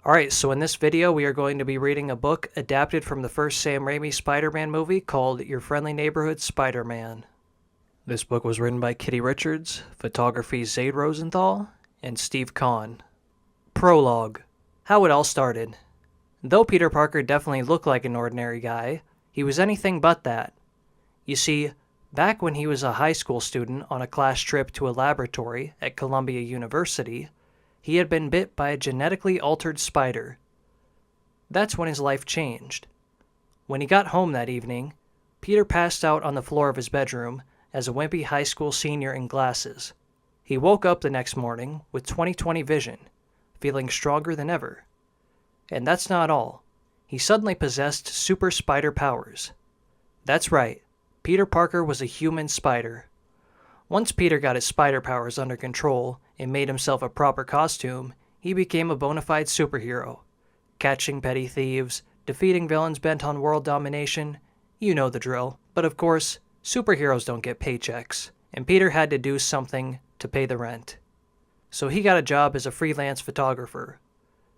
Alright, so in this video we are going to be reading a book adapted from the first Sam Raimi Spider-Man movie called Your Friendly Neighborhood Spider-Man. This book was written by Kitty Richards, photography Zaid Rosenthal, and Steve Kahn. Prologue. How it all started. Though Peter Parker definitely looked like an ordinary guy, he was anything but that. You see, back when he was a high school student on a class trip to a laboratory at Columbia University, he had been bit by a genetically altered spider. That's when his life changed. When he got home that evening, Peter passed out on the floor of his bedroom as a wimpy high school senior in glasses. He woke up the next morning with 20/20 vision, feeling stronger than ever. And that's not all. He suddenly possessed super spider powers. That's right, Peter Parker was a human spider. Once Peter got his spider powers under control and made himself a proper costume, he became a bona fide superhero. Catching petty thieves, defeating villains bent on world domination, you know the drill. But of course, superheroes don't get paychecks, and Peter had to do something to pay the rent. So he got a job as a freelance photographer.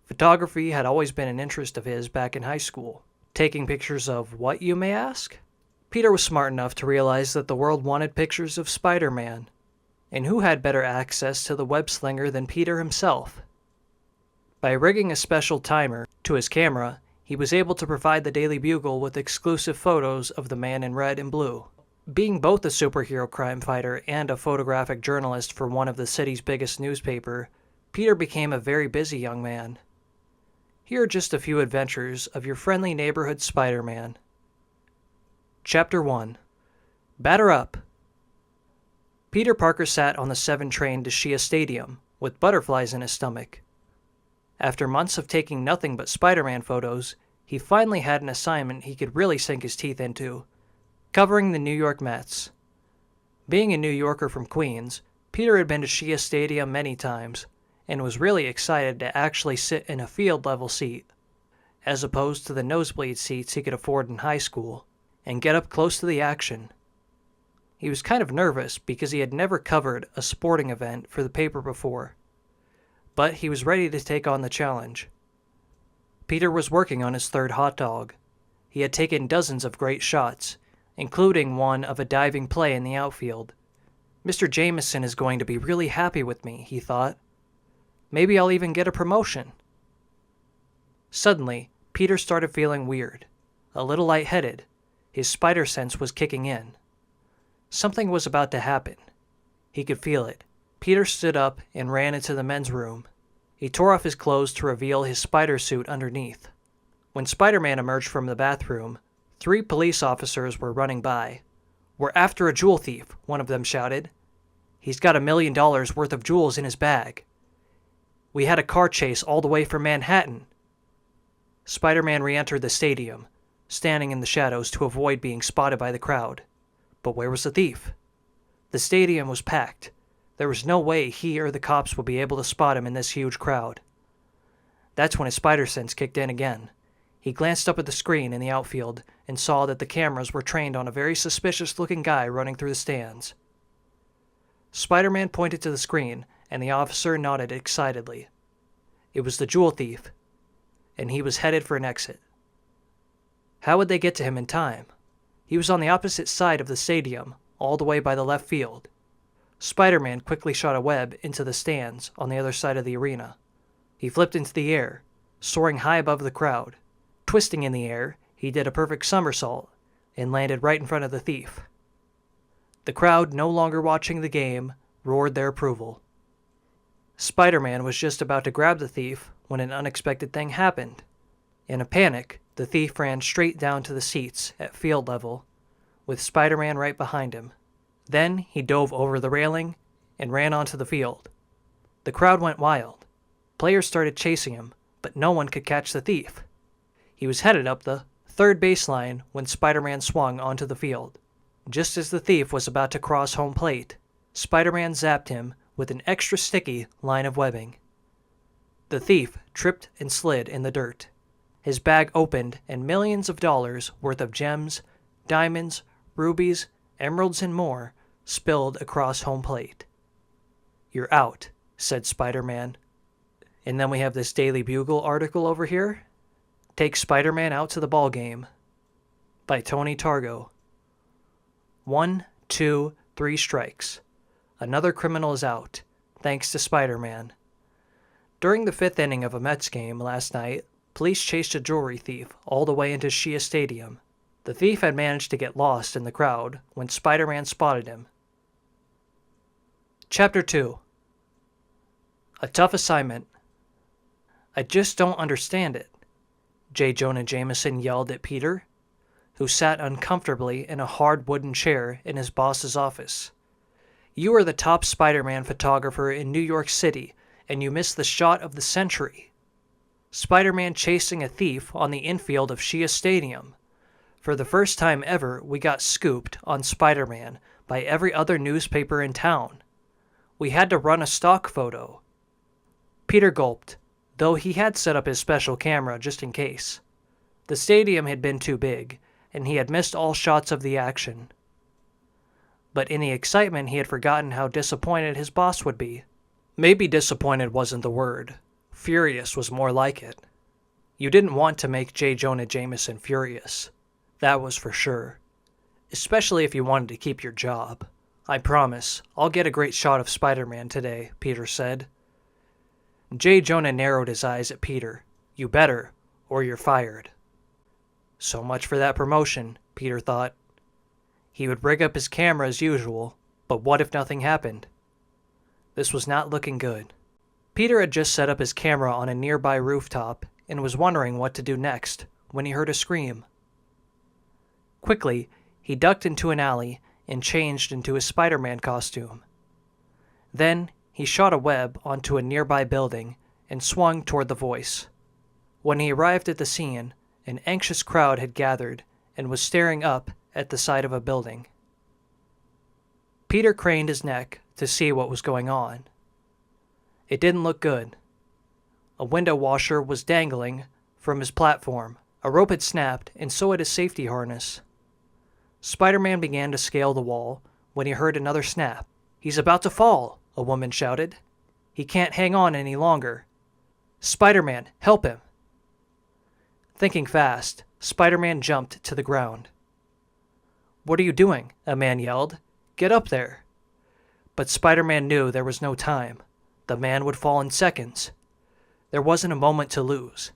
Photography had always been an interest of his back in high school. Taking pictures of what, you may ask? Peter was smart enough to realize that the world wanted pictures of Spider-Man. And who had better access to the web slinger than Peter himself? By rigging a special timer to his camera, he was able to provide the Daily Bugle with exclusive photos of the man in red and blue. Being both a superhero crime fighter and a photographic journalist for one of the city's biggest newspaper, Peter became a very busy young man. Here are just a few adventures of your friendly neighborhood Spider-Man. Chapter 1. Batter Up. Peter Parker sat on the 7 train to Shea Stadium, with butterflies in his stomach. After months of taking nothing but Spider-Man photos, he finally had an assignment he could really sink his teeth into, covering the New York Mets. Being a New Yorker from Queens, Peter had been to Shea Stadium many times, and was really excited to actually sit in a field-level seat, as opposed to the nosebleed seats he could afford in high school, and get up close to the action. He was kind of nervous because he had never covered a sporting event for the paper before, but he was ready to take on the challenge. Peter was working on his 3rd hot dog. He had taken dozens of great shots, including one of a diving play in the outfield. Mr. Jameson is going to be really happy with me, he thought. Maybe I'll even get a promotion. Suddenly, Peter started feeling weird, a little lightheaded. His spider sense was kicking in. Something was about to happen. He could feel it. Peter stood up and ran into the men's room. He tore off his clothes to reveal his spider suit underneath. When Spider-Man emerged from the bathroom, 3 police officers were running by. "We're after a jewel thief," one of them shouted. "He's got $1 million worth of jewels in his bag. We had a car chase all the way from Manhattan." Spider-Man re-entered the stadium, standing in the shadows to avoid being spotted by the crowd. But where was the thief? The stadium was packed. There was no way he or the cops would be able to spot him in this huge crowd. That's when his spider sense kicked in again. He glanced up at the screen in the outfield and saw that the cameras were trained on a very suspicious-looking guy running through the stands. Spider-Man pointed to the screen, and the officer nodded excitedly. It was the jewel thief, and he was headed for an exit. How would they get to him in time? He was on the opposite side of the stadium, all the way by the left field. Spider-Man quickly shot a web into the stands on the other side of the arena. He flipped into the air, soaring high above the crowd. Twisting in the air, he did a perfect somersault and landed right in front of the thief. The crowd, no longer watching the game, roared their approval. Spider-Man was just about to grab the thief when an unexpected thing happened. In a panic, the thief ran straight down to the seats at field level, with Spider-Man right behind him. Then he dove over the railing and ran onto the field. The crowd went wild. Players started chasing him, but no one could catch the thief. He was headed up the 3rd baseline when Spider-Man swung onto the field. Just as the thief was about to cross home plate, Spider-Man zapped him with an extra sticky line of webbing. The thief tripped and slid in the dirt. His bag opened and millions of dollars worth of gems, diamonds, rubies, emeralds, and more spilled across home plate. "You're out," said Spider-Man. And then we have this Daily Bugle article over here. Take Spider-Man Out to the Ball Game by Tony Targo. 1, 2, 3 strikes. Another criminal is out, thanks to Spider-Man. During the 5th inning of a Mets game last night, police chased a jewelry thief all the way into Shea Stadium. The thief had managed to get lost in the crowd when Spider-Man spotted him. Chapter 2. A Tough Assignment. I just don't understand it, J. Jonah Jameson yelled at Peter, who sat uncomfortably in a hard wooden chair in his boss's office. You are the top Spider-Man photographer in New York City, and you missed the shot of the century. Spider-Man chasing a thief on the infield of Shea Stadium. For the first time ever, we got scooped on Spider-Man by every other newspaper in town. We had to run a stock photo. Peter gulped, though he had set up his special camera just in case. The stadium had been too big, and he had missed all shots of the action. But in the excitement, he had forgotten how disappointed his boss would be. Maybe disappointed wasn't the word. Furious was more like it. You didn't want to make J. Jonah Jameson furious. That was for sure. Especially if you wanted to keep your job. I promise, I'll get a great shot of Spider-Man today, Peter said. J. Jonah narrowed his eyes at Peter. You better, or you're fired. So much for that promotion, Peter thought. He would rig up his camera as usual, but what if nothing happened? This was not looking good. Peter had just set up his camera on a nearby rooftop and was wondering what to do next when he heard a scream. Quickly, he ducked into an alley and changed into his Spider-Man costume. Then, he shot a web onto a nearby building and swung toward the voice. When he arrived at the scene, an anxious crowd had gathered and was staring up at the side of a building. Peter craned his neck to see what was going on. It didn't look good. A window washer was dangling from his platform. A rope had snapped, and so had his safety harness. Spider-Man began to scale the wall when he heard another snap. He's about to fall, a woman shouted. He can't hang on any longer. Spider-Man, help him. Thinking fast, Spider-Man jumped to the ground. What are you doing? A man yelled. Get up there. But Spider-Man knew there was no time. The man would fall in seconds. There wasn't a moment to lose.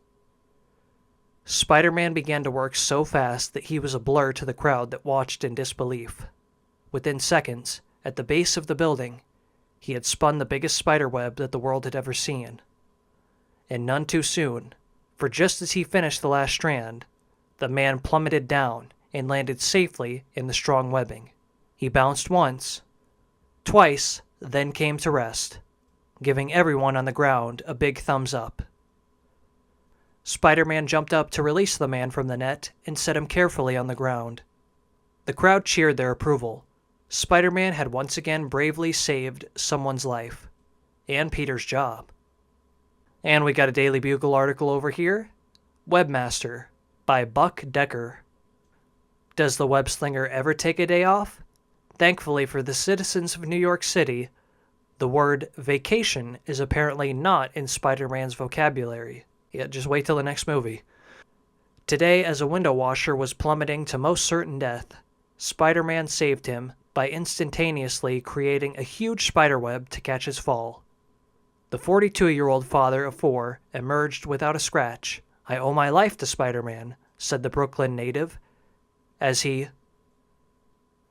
Spider-Man began to work so fast that he was a blur to the crowd that watched in disbelief. Within seconds, at the base of the building, he had spun the biggest spiderweb that the world had ever seen. And none too soon, for just as he finished the last strand, the man plummeted down and landed safely in the strong webbing. He bounced once, twice, then came to rest, giving everyone on the ground a big thumbs up. Spider-Man jumped up to release the man from the net and set him carefully on the ground. The crowd cheered their approval. Spider-Man had once again bravely saved someone's life, and Peter's job. And we got a Daily Bugle article over here. Webmaster by Buck Decker. Does the web slinger ever take a day off? Thankfully for the citizens of New York City, the word vacation is apparently not in Spider-Man's vocabulary. Yeah, just wait till the next movie. Today, as a window washer was plummeting to most certain death, Spider-Man saved him by instantaneously creating a huge spiderweb to catch his fall. The 42-year-old father of 4 emerged without a scratch. I owe my life to Spider-Man, said the Brooklyn native, as he...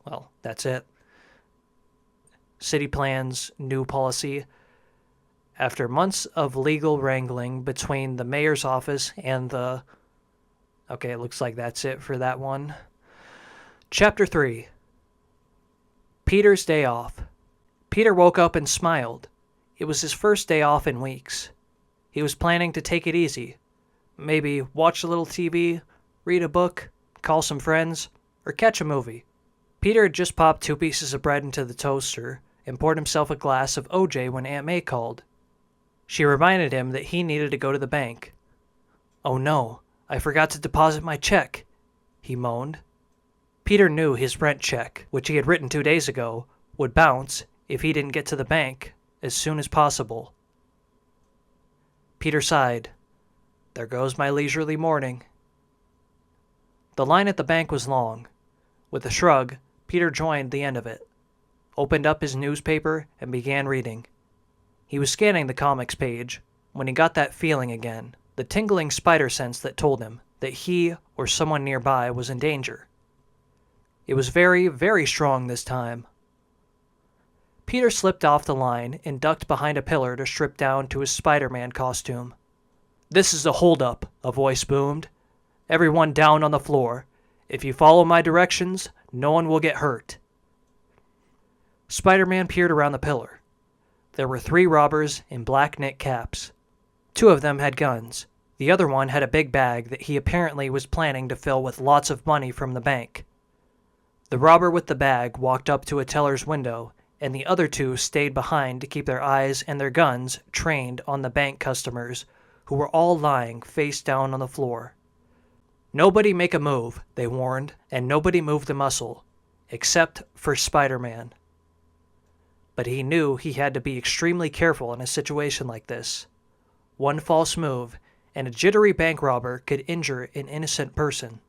Well, that's it. City plans, new policy. After months of legal wrangling between the mayor's office and the... Okay, it looks like that's it for that one. Chapter 3. Peter's Day Off. Peter woke up and smiled. It was his first day off in weeks. He was planning to take it easy. Maybe watch a little TV, read a book, call some friends, or catch a movie. Peter had just popped 2 pieces of bread into the toaster and poured himself a glass of OJ when Aunt May called. She reminded him that he needed to go to the bank. Oh no, I forgot to deposit my check, he moaned. Peter knew his rent check, which he had written 2 days ago, would bounce if he didn't get to the bank as soon as possible. Peter sighed. There goes my leisurely morning. The line at the bank was long. With a shrug, Peter joined the end of it, opened up his newspaper, and began reading. He was scanning the comics page when he got that feeling again, the tingling spider sense that told him that he or someone nearby was in danger. It was very, very strong this time. Peter slipped off the line and ducked behind a pillar to strip down to his Spider-Man costume. "This is a hold-up," a voice boomed. "Everyone down on the floor. If you follow my directions, no one will get hurt." Spider-Man peered around the pillar. There were 3 robbers in black knit caps. 2 of them had guns. The other one had a big bag that he apparently was planning to fill with lots of money from the bank. The robber with the bag walked up to a teller's window, and the other 2 stayed behind to keep their eyes and their guns trained on the bank customers, who were all lying face down on the floor. "Nobody make a move," they warned, and nobody moved a muscle, except for Spider-Man. But he knew he had to be extremely careful in a situation like this. One false move, and a jittery bank robber could injure an innocent person.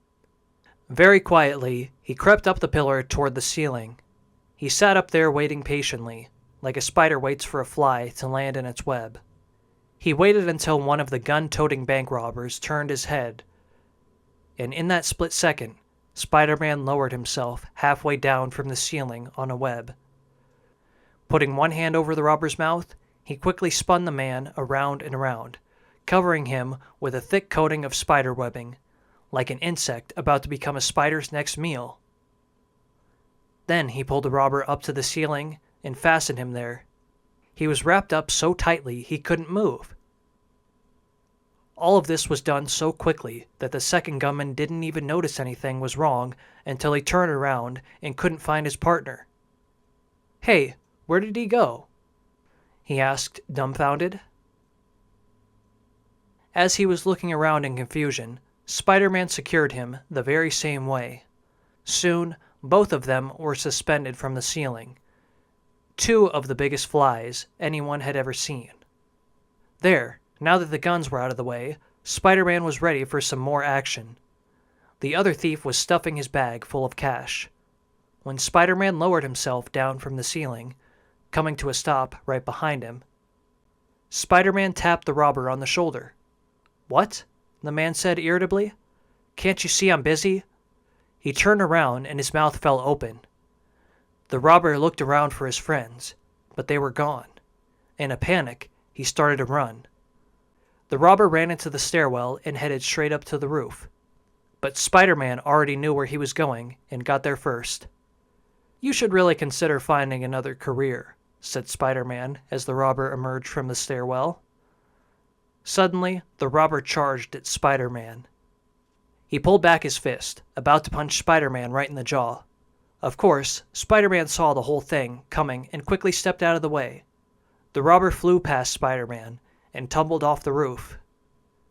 Very quietly, he crept up the pillar toward the ceiling. He sat up there waiting patiently, like a spider waits for a fly to land in its web. He waited until one of the gun-toting bank robbers turned his head, and in that split second, Spider-Man lowered himself halfway down from the ceiling on a web. Putting one hand over the robber's mouth, he quickly spun the man around and around, covering him with a thick coating of spider webbing, like an insect about to become a spider's next meal. Then he pulled the robber up to the ceiling and fastened him there. He was wrapped up so tightly he couldn't move. All of this was done so quickly that the second gunman didn't even notice anything was wrong until he turned around and couldn't find his partner. "Hey, where did he go?" he asked, dumbfounded. As he was looking around in confusion, Spider-Man secured him the very same way. Soon, both of them were suspended from the ceiling. 2 of the biggest flies anyone had ever seen. There, now that the guns were out of the way, Spider-Man was ready for some more action. The other thief was stuffing his bag full of cash. When Spider-Man lowered himself down from the ceiling, coming to a stop right behind him, Spider-Man tapped the robber on the shoulder. "What?" the man said irritably. "Can't you see I'm busy?" He turned around and his mouth fell open. The robber looked around for his friends, but they were gone. In a panic, he started to run. The robber ran into the stairwell and headed straight up to the roof. But Spider-Man already knew where he was going and got there first. "You should really consider finding another career," said Spider-Man as the robber emerged from the stairwell. Suddenly, the robber charged at Spider-Man. He pulled back his fist, about to punch Spider-Man right in the jaw. Of course, Spider-Man saw the whole thing coming and quickly stepped out of the way. The robber flew past Spider-Man and tumbled off the roof.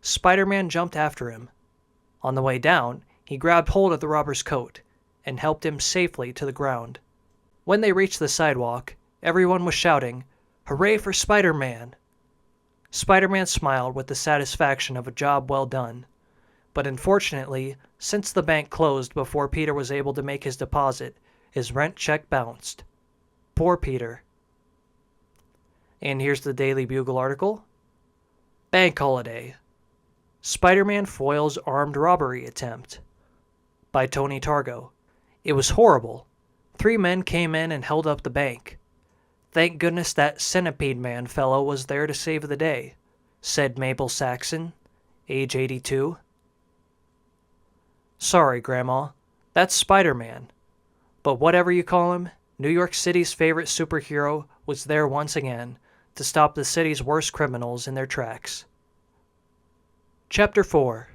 Spider-Man jumped after him. On the way down, he grabbed hold of the robber's coat and helped him safely to the ground. When they reached the sidewalk, everyone was shouting, "Hooray for Spider-Man!" Spider-Man smiled with the satisfaction of a job well done. But unfortunately, since the bank closed before Peter was able to make his deposit, his rent check bounced. Poor Peter. And here's the Daily Bugle article. Bank Holiday. Spider-Man foils armed robbery attempt. By Tony Targo. It was horrible. 3 men came in and held up the bank. "Thank goodness that Centipede Man fellow was there to save the day," said Mabel Saxon, age 82. "Sorry, Grandma. That's Spider-Man. But whatever you call him, New York City's favorite superhero was there once again to stop the city's worst criminals in their tracks." Chapter 4.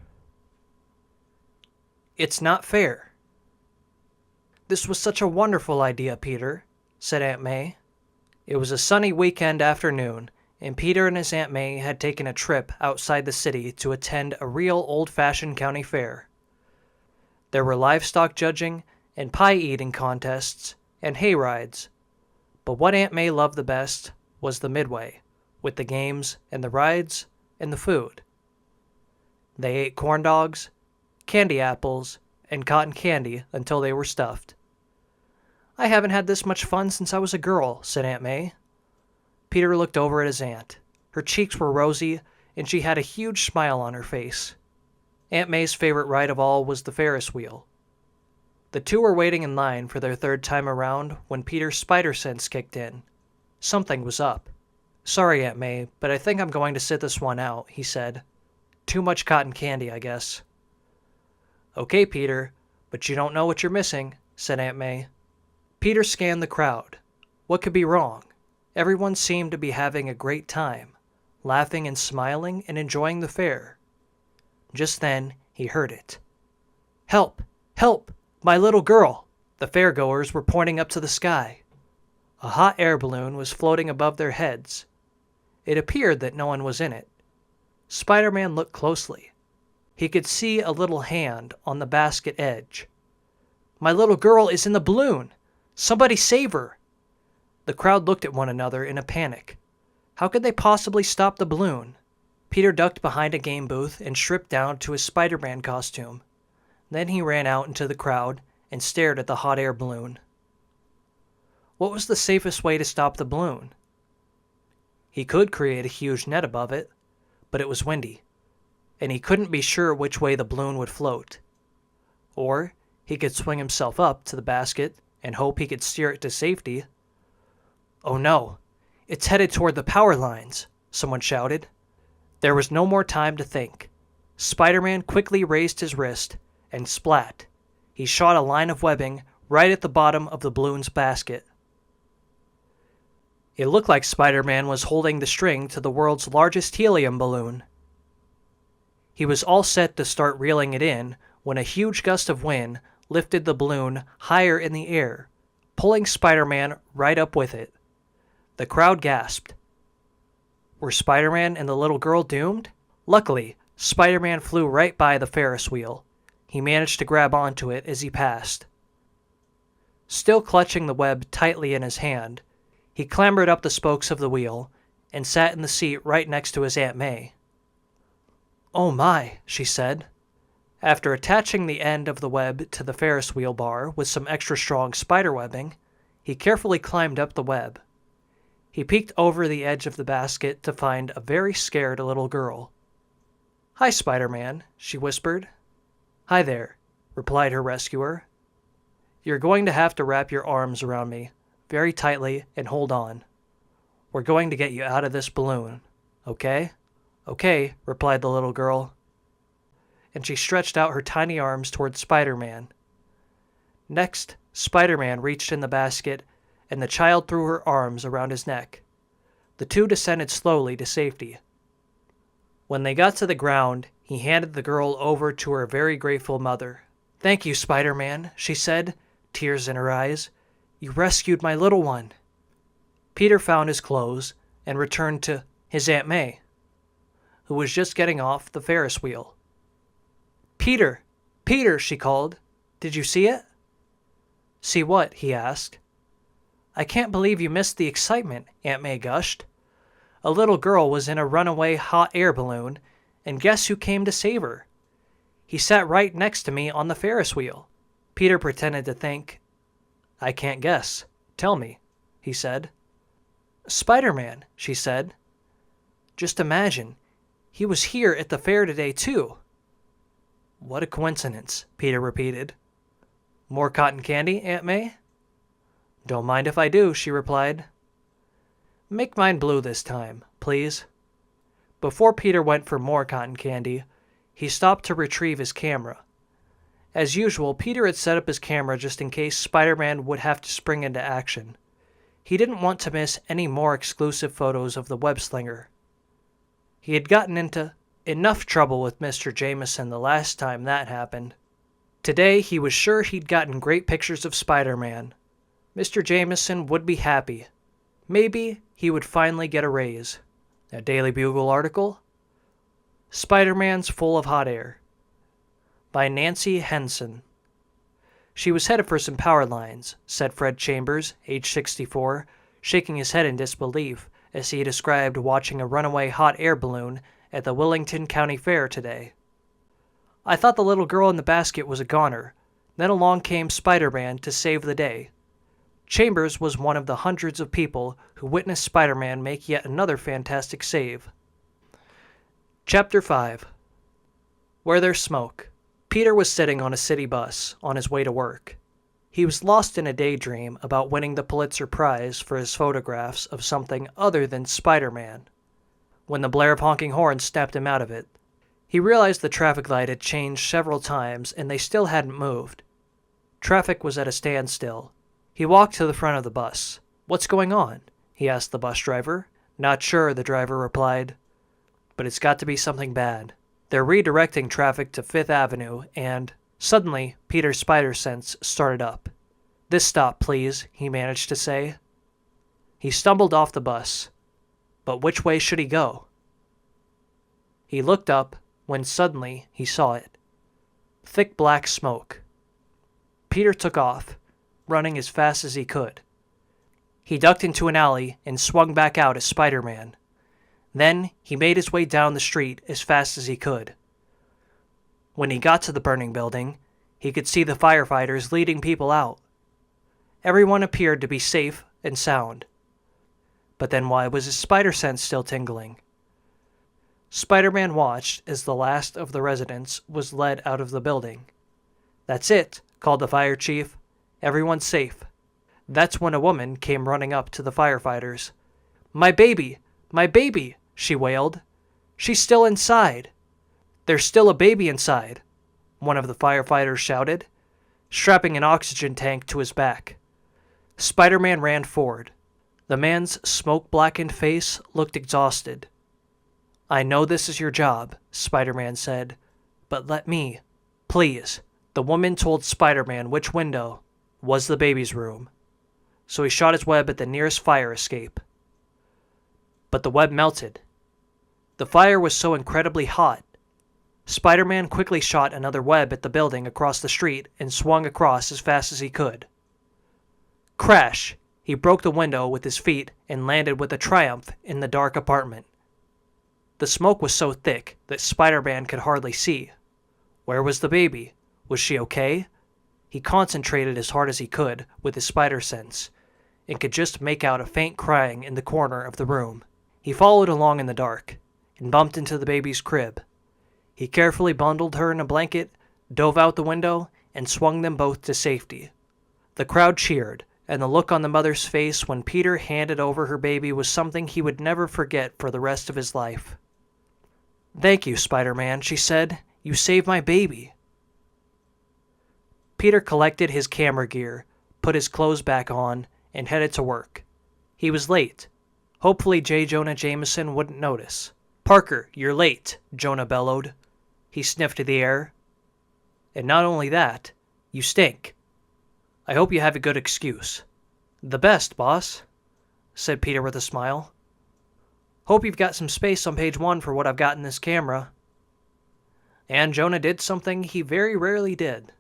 It's Not Fair. "This was such a wonderful idea, Peter," said Aunt May. It was a sunny weekend afternoon, and Peter and his Aunt May had taken a trip outside the city to attend a real old-fashioned county fair. There were livestock judging and pie-eating contests and hay rides. But what Aunt May loved the best was the midway, with the games and the rides and the food. They ate corn dogs, candy apples, and cotton candy until they were stuffed. "I haven't had this much fun since I was a girl," said Aunt May. Peter looked over at his aunt. Her cheeks were rosy, and she had a huge smile on her face. Aunt May's favorite ride of all was the Ferris wheel. The two were waiting in line for their third time around when Peter's spider sense kicked in. Something was up. "Sorry, Aunt May, but I think I'm going to sit this one out," he said. "Too much cotton candy, I guess." "Okay, Peter, but you don't know what you're missing," said Aunt May. Peter scanned the crowd. What could be wrong? Everyone seemed to be having a great time, laughing and smiling and enjoying the fair. Just then, he heard it. "Help! Help! My little girl!" The fairgoers were pointing up to the sky. A hot air balloon was floating above their heads. It appeared that no one was in it. Spider-Man looked closely. He could see a little hand on the basket edge. "My little girl is in the balloon! Somebody save her!" The crowd looked at one another in a panic. How could they possibly stop the balloon? Peter ducked behind a game booth and stripped down to his Spider-Man costume. Then he ran out into the crowd and stared at the hot air balloon. What was the safest way to stop the balloon? He could create a huge net above it, but it was windy, and he couldn't be sure which way the balloon would float. Or he could swing himself up to the basket and hope he could steer it to safety. "Oh no, it's headed toward the power lines," someone shouted. There was no more time to think. Spider-Man quickly raised his wrist, and splat, he shot a line of webbing right at the bottom of the balloon's basket. It looked like Spider-Man was holding the string to the world's largest helium balloon. He was all set to start reeling it in when a huge gust of wind lifted the balloon higher in the air, pulling Spider-Man right up with it. The crowd gasped. Were Spider-Man and the little girl doomed? Luckily, Spider-Man flew right by the Ferris wheel. He managed to grab onto it as he passed. Still clutching the web tightly in his hand, he clambered up the spokes of the wheel and sat in the seat right next to his Aunt May. "Oh my," she said. After attaching the end of the web to the Ferris wheel bar with some extra strong spider webbing, he carefully climbed up the web. He peeked over the edge of the basket to find a very scared little girl. "Hi, Spider-Man," she whispered. "Hi there," replied her rescuer. "You're going to have to wrap your arms around me very tightly and hold on. We're going to get you out of this balloon, okay?" "Okay," replied the little girl. And she stretched out her tiny arms toward Spider-Man. Next, Spider-Man reached in the basket, and the child threw her arms around his neck. The two descended slowly to safety. When they got to the ground, he handed the girl over to her very grateful mother. "Thank you, Spider-Man," she said, tears in her eyes. "You rescued my little one." Peter found his clothes and returned to his Aunt May, who was just getting off the Ferris wheel. "Peter! Peter!" she called. "Did you see it?" "See what?" he asked. "I can't believe you missed the excitement," Aunt May gushed. "A little girl was in a runaway hot air balloon, and guess who came to save her? He sat right next to me on the Ferris wheel." Peter pretended to think. "I can't guess. Tell me," he said. "Spider-Man," she said. "Just imagine, he was here at the fair today, too." "What a coincidence," Peter repeated. "More cotton candy, Aunt May?" "Don't mind if I do," she replied. "Make mine blue this time, please." Before Peter went for more cotton candy, he stopped to retrieve his camera. As usual, Peter had set up his camera just in case Spider-Man would have to spring into action. He didn't want to miss any more exclusive photos of the web-slinger. He had gotten into enough trouble with Mr. Jameson the last time that happened. Today, he was sure he'd gotten great pictures of Spider-Man. Mr. Jameson would be happy. Maybe he would finally get a raise. A Daily Bugle article? Spider-Man's Full of Hot Air, by Nancy Henson. "She was headed for some power lines," said Fred Chambers, age 64, shaking his head in disbelief as he described watching a runaway hot air balloon at the Willington County Fair today. I thought the little girl in the basket was a goner. Then along came Spider-Man to save the day. Chambers was one of the hundreds of people who witnessed Spider-Man make yet another fantastic save. Chapter 5. Where There's Smoke. Peter was sitting on a city bus on his way to work. He was lost in a daydream about winning the Pulitzer Prize for his photographs of something other than Spider-Man, when the blare of honking horns snapped him out of it. He realized the traffic light had changed several times and they still hadn't moved. Traffic was at a standstill. He walked to the front of the bus. "What's going on?" he asked the bus driver. "Not sure," the driver replied. "But it's got to be something bad. They're redirecting traffic to Fifth Avenue and..." Suddenly, Peter's spider sense started up. "This stop, please," he managed to say. He stumbled off the bus. But which way should he go? He looked up when suddenly he saw it. Thick black smoke. Peter took off, running as fast as he could. He ducked into an alley and swung back out as Spider-Man. Then he made his way down the street as fast as he could. When he got to the burning building, he could see the firefighters leading people out. Everyone appeared to be safe and sound. But then why was his spider sense still tingling? Spider-Man watched as the last of the residents was led out of the building. "That's it," called the fire chief. "Everyone's safe." That's when a woman came running up to the firefighters. "My baby! My baby!" she wailed. "She's still inside." "There's still a baby inside," one of the firefighters shouted, strapping an oxygen tank to his back. Spider-Man ran forward. The man's smoke-blackened face looked exhausted. "I know this is your job," Spider-Man said, "but let me, please." The woman told Spider-Man which window was the baby's room, so he shot his web at the nearest fire escape. But the web melted. The fire was so incredibly hot. Spider-Man quickly shot another web at the building across the street and swung across as fast as he could. Crash! He broke the window with his feet and landed with a triumph in the dark apartment. The smoke was so thick that Spider-Man could hardly see. Where was the baby? Was she okay? He concentrated as hard as he could with his spider sense, and could just make out a faint crying in the corner of the room. He followed along in the dark, and bumped into the baby's crib. He carefully bundled her in a blanket, dove out the window, and swung them both to safety. The crowd cheered, and the look on the mother's face when Peter handed over her baby was something he would never forget for the rest of his life. "Thank you, Spider-Man," she said. "You saved my baby." Peter collected his camera gear, put his clothes back on, and headed to work. He was late. Hopefully J. Jonah Jameson wouldn't notice. "Parker, you're late," Jonah bellowed. He sniffed the air. "And not only that, you stink. I hope you have a good excuse." "The best, boss," said Peter with a smile. "Hope you've got some space on page 1 for what I've got in this camera." And Jonah did something he very rarely did.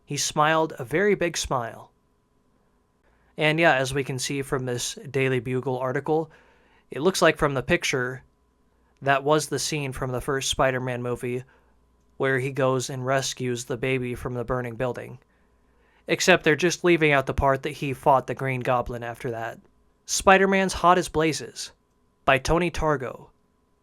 He smiled a very big smile. And yeah, as we can see from this Daily Bugle article, it looks like from the picture that was the scene from the first Spider-Man movie where he goes and rescues the baby from the burning building. Except they're just leaving out the part that he fought the Green Goblin after that. Spider-Man's Hot as Blazes by Tony Targo.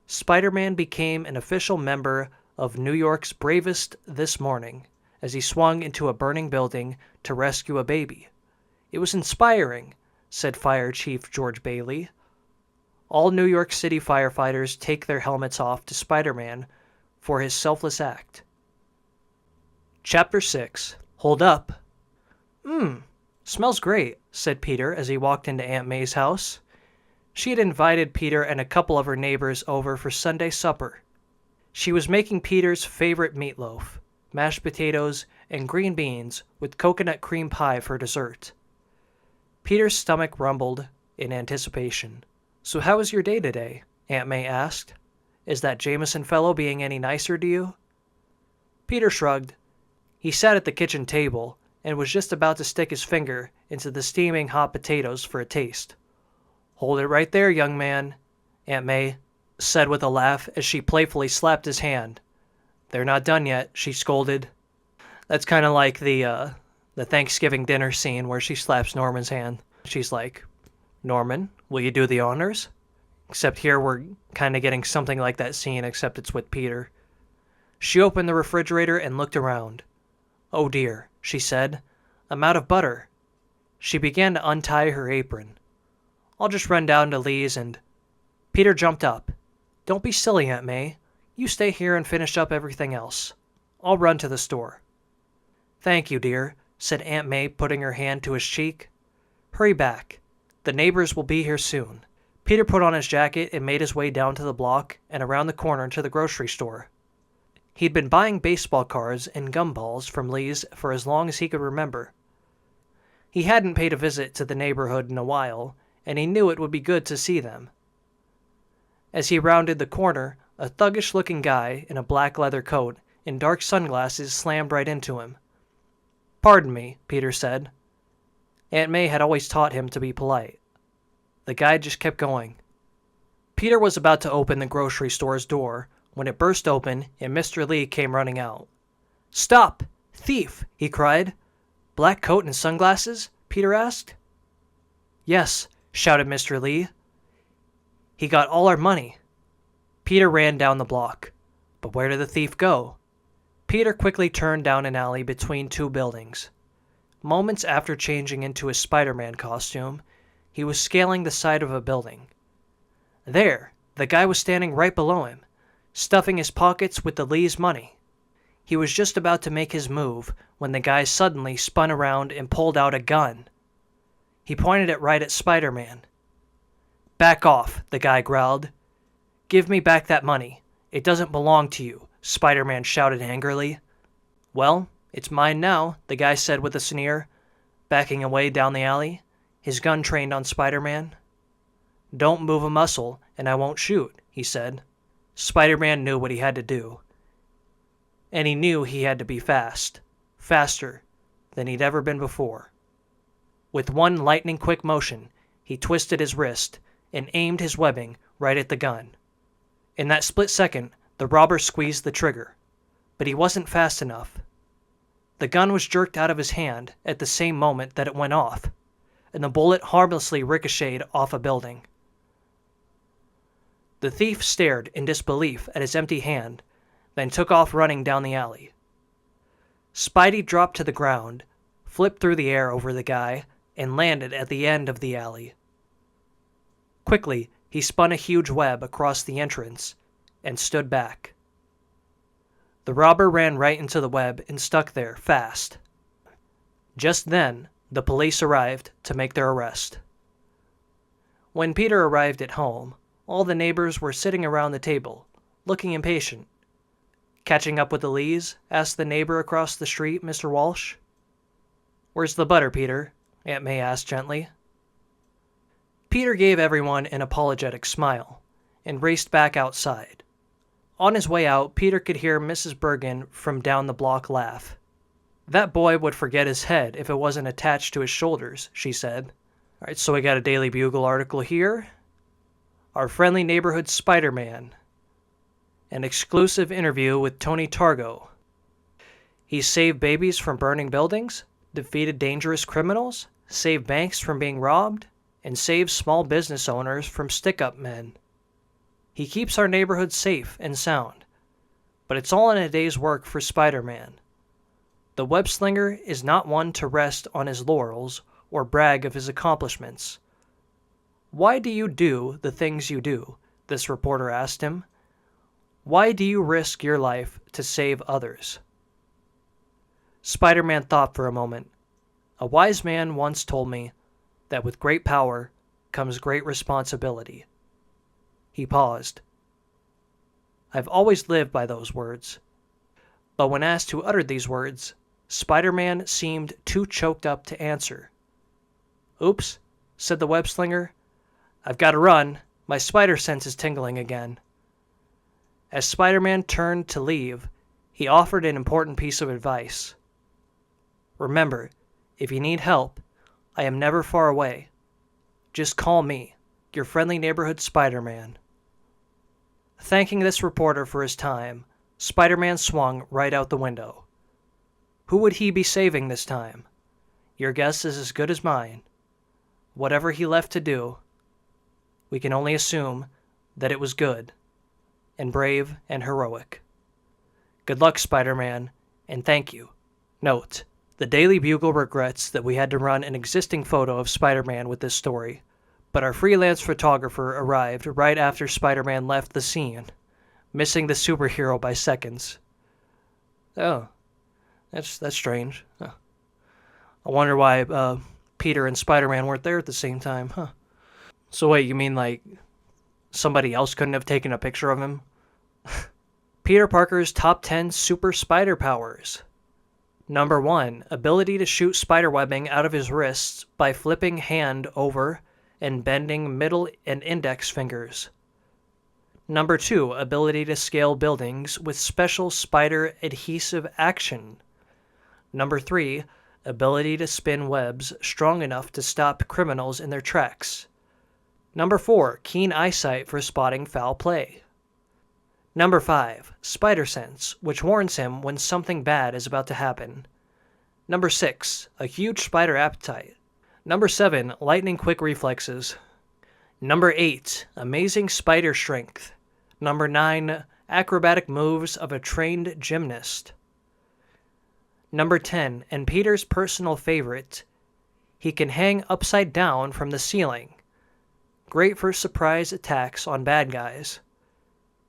Spider-Man became an official member of New York's bravest this morning as he swung into a burning building to rescue a baby. "It was inspiring," said Fire Chief George Bailey. All New York City firefighters take their helmets off to Spider-Man for his selfless act. Chapter 6. Hold up. Smells great," said Peter as he walked into Aunt May's house. She had invited Peter and a couple of her neighbors over for Sunday supper. She was making Peter's favorite meatloaf, mashed potatoes, and green beans with coconut cream pie for dessert. Peter's stomach rumbled in anticipation. "So how was your day today?" Aunt May asked. "Is that Jameson fellow being any nicer to you?" Peter shrugged. He sat at the kitchen table and was just about to stick his finger into the steaming hot potatoes for a taste. "Hold it right there, young man," Aunt May said with a laugh as she playfully slapped his hand. "They're not done yet," she scolded. That's kind of like the Thanksgiving dinner scene where she slaps Norman's hand. She's like, "Norman, will you do the honors?" Except here we're kind of getting something like that scene, except it's with Peter. She opened the refrigerator and looked around. "Oh dear," she said. "I'm out of butter." She began to untie her apron. "I'll just run down to Lee's and—" Peter jumped up. "Don't be silly, Aunt May. You stay here and finish up everything else. I'll run to the store." "Thank you, dear," said Aunt May, putting her hand to his cheek. "Hurry back. The neighbors will be here soon." Peter put on his jacket and made his way down to the block and around the corner to the grocery store. He'd been buying baseball cards and gumballs from Lee's for as long as he could remember. He hadn't paid a visit to the neighborhood in a while, and he knew it would be good to see them. As he rounded the corner, a thuggish-looking guy in a black leather coat and dark sunglasses slammed right into him. "Pardon me," Peter said. Aunt May had always taught him to be polite. The guy just kept going. Peter was about to open the grocery store's door when it burst open and Mr. Lee came running out. "Stop! Thief!" he cried. "Black coat and sunglasses?" Peter asked. "Yes," shouted Mr. Lee. "He got all our money." Peter ran down the block. But where did the thief go? Peter quickly turned down an alley between two buildings. Moments after changing into his Spider-Man costume, he was scaling the side of a building. There, the guy was standing right below him, stuffing his pockets with the Lee's money. He was just about to make his move when the guy suddenly spun around and pulled out a gun. He pointed it right at Spider-Man. "Back off," the guy growled. "Give me back that money. It doesn't belong to you," Spider-Man shouted angrily. "Well, it's mine now," the guy said with a sneer, backing away down the alley, his gun trained on Spider-Man. "Don't move a muscle, and I won't shoot," he said. Spider-Man knew what he had to do. And he knew he had to be fast. Faster than he'd ever been before. With one lightning-quick motion, he twisted his wrist and aimed his webbing right at the gun. In that split second, the robber squeezed the trigger. But he wasn't fast enough. The gun was jerked out of his hand at the same moment that it went off, and the bullet harmlessly ricocheted off a building. The thief stared in disbelief at his empty hand, then took off running down the alley. Spidey dropped to the ground, flipped through the air over the guy, and landed at the end of the alley. Quickly, he spun a huge web across the entrance and stood back. The robber ran right into the web and stuck there fast. Just then, the police arrived to make their arrest. When Peter arrived at home, all the neighbors were sitting around the table, looking impatient. "Catching up with the Lees?" asked the neighbor across the street, Mr. Walsh. "Where's the butter, Peter?" Aunt May asked gently. Peter gave everyone an apologetic smile and raced back outside. On his way out, Peter could hear Mrs. Bergen from down the block laugh. "That boy would forget his head if it wasn't attached to his shoulders," she said. All right, so we got a Daily Bugle article here. Our friendly neighborhood Spider-Man. An exclusive interview with Tony Targo. He saved babies from burning buildings, defeated dangerous criminals, saved banks from being robbed, and saved small business owners from stick-up men. He keeps our neighborhood safe and sound, but it's all in a day's work for Spider-Man. The web-slinger is not one to rest on his laurels or brag of his accomplishments. "Why do you do the things you do?" this reporter asked him. "Why do you risk your life to save others?" Spider-Man thought for a moment. "A wise man once told me that with great power comes great responsibility." He paused. "I've always lived by those words." But when asked who uttered these words, Spider-Man seemed too choked up to answer. "Oops," said the web-slinger. "I've got to run. My spider sense is tingling again." As Spider-Man turned to leave, he offered an important piece of advice. "Remember, if you need help, I am never far away. Just call me, your friendly neighborhood Spider-Man." Thanking this reporter for his time, Spider-Man swung right out the window. Who would he be saving this time? Your guess is as good as mine. Whatever he left to do, we can only assume that it was good, and brave and heroic. Good luck, Spider-Man, and thank you. Note: the Daily Bugle regrets that we had to run an existing photo of Spider-Man with this story, but our freelance photographer arrived right after Spider-Man left the scene, missing the superhero by seconds. Oh, that's strange. Huh. I wonder why Peter and Spider-Man weren't there at the same time, huh? So wait, you mean like somebody else couldn't have taken a picture of him? Peter Parker's top 10 super spider powers. Number 1, ability to shoot spiderwebbing out of his wrists by flipping hand over and bending middle and index fingers. Number 2, ability to scale buildings with special spider adhesive action. Number 3, ability to spin webs strong enough to stop criminals in their tracks. Number 4, keen eyesight for spotting foul play. Number 5, spider sense, which warns him when something bad is about to happen. Number 6, a huge spider appetite. Number 7, lightning quick reflexes. Number 8, amazing spider strength. Number 9, acrobatic moves of a trained gymnast. Number 10, and Peter's personal favorite, he can hang upside down from the ceiling. Great for surprise attacks on bad guys.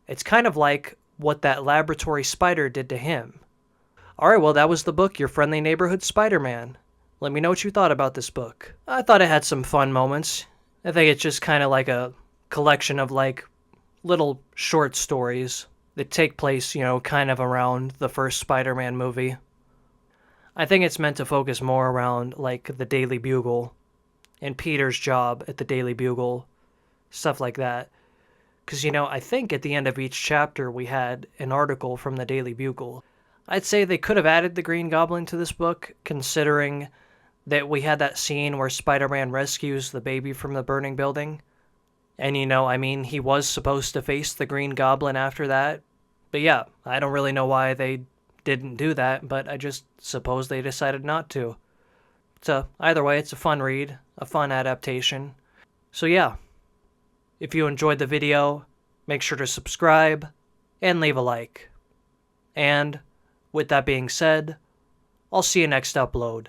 It's kind of like what that laboratory spider did to him. Alright, well, that was the book, Your Friendly Neighborhood Spider-Man. Let me know what you thought about this book. I thought it had some fun moments. I think it's just kind of like a collection of like little short stories that take place, kind of around the first Spider-Man movie. I think it's meant to focus more around like the Daily Bugle and Peter's job at the Daily Bugle, stuff like that. Because, I think at the end of each chapter we had an article from the Daily Bugle. I'd say they could have added the Green Goblin to this book, considering that we had that scene where Spider-Man rescues the baby from the burning building. And, he was supposed to face the Green Goblin after that. But yeah, I don't really know why they didn't do that, but I just suppose they decided not to. So, either way, it's a fun read, a fun adaptation. So yeah. If you enjoyed the video, make sure to subscribe and leave a like. And with that being said, I'll see you next upload.